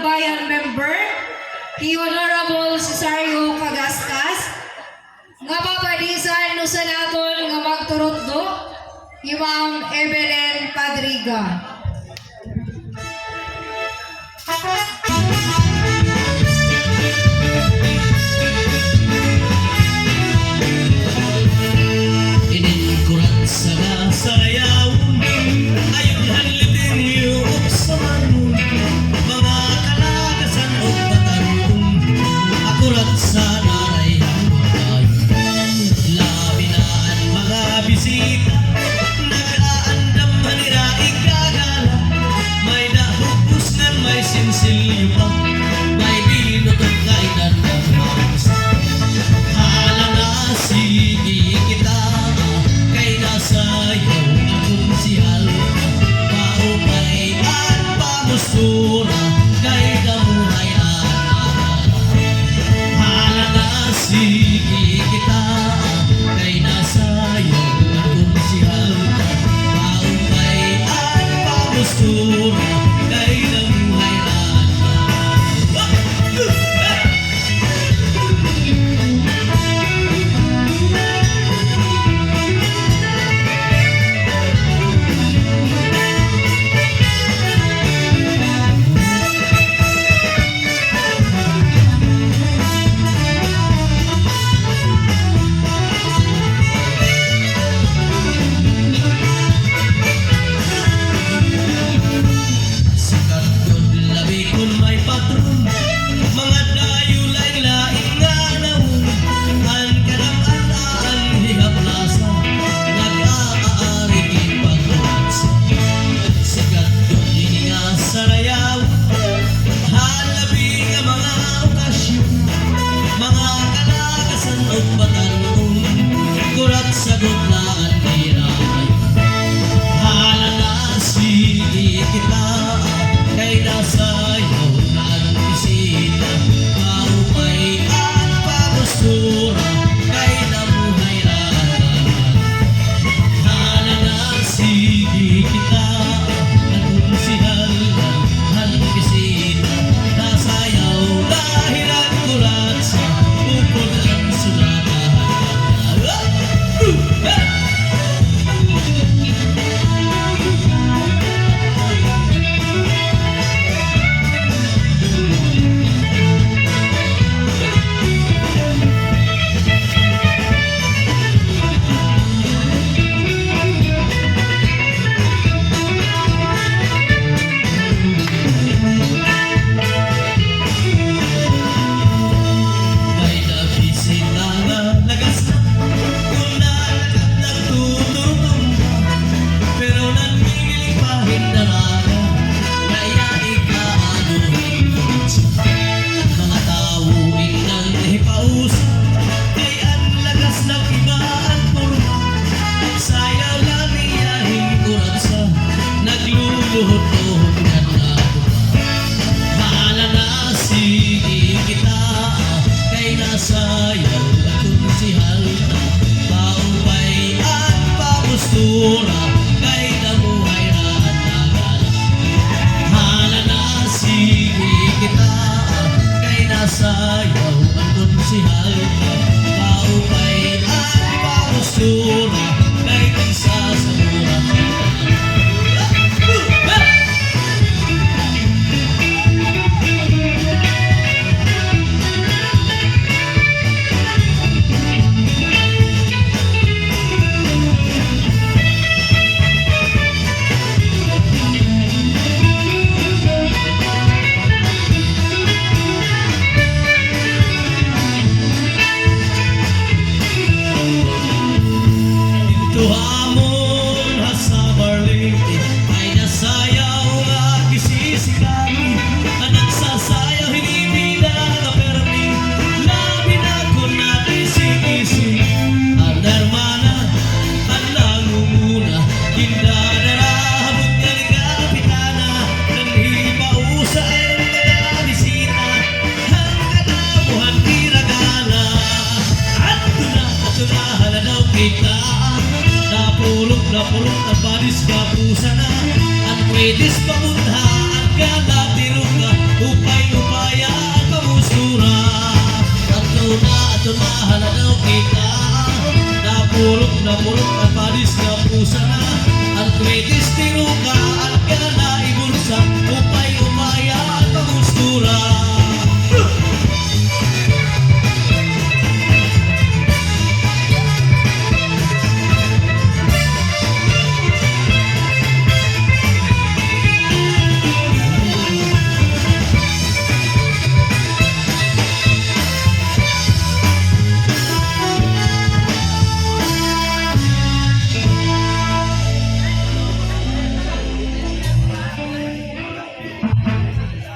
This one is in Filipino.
bayan member, kay Honorable Cesario Cagastas, nga papadisan no sa naton nga magturutdo, ni Ma'am Evelyn Padriga. Inikurat sa sayaw, ayun halitin yung sa manun, mga kalagasan o patarong, akurat sa naray ang bagay. Labi na ang mga bisita, nag-aandam manira ikagala, may dahupos na may sinsilyo pa, may binutot kainan ng mangsa. Hala na sige kita, kay nasayaw akong sihal, paupay at pamusura, kay damuhay at mahal. Hala na sige kita, kay nasayaw akong sihal, paupay at pamusura, kay damuhay at mahal. biro ka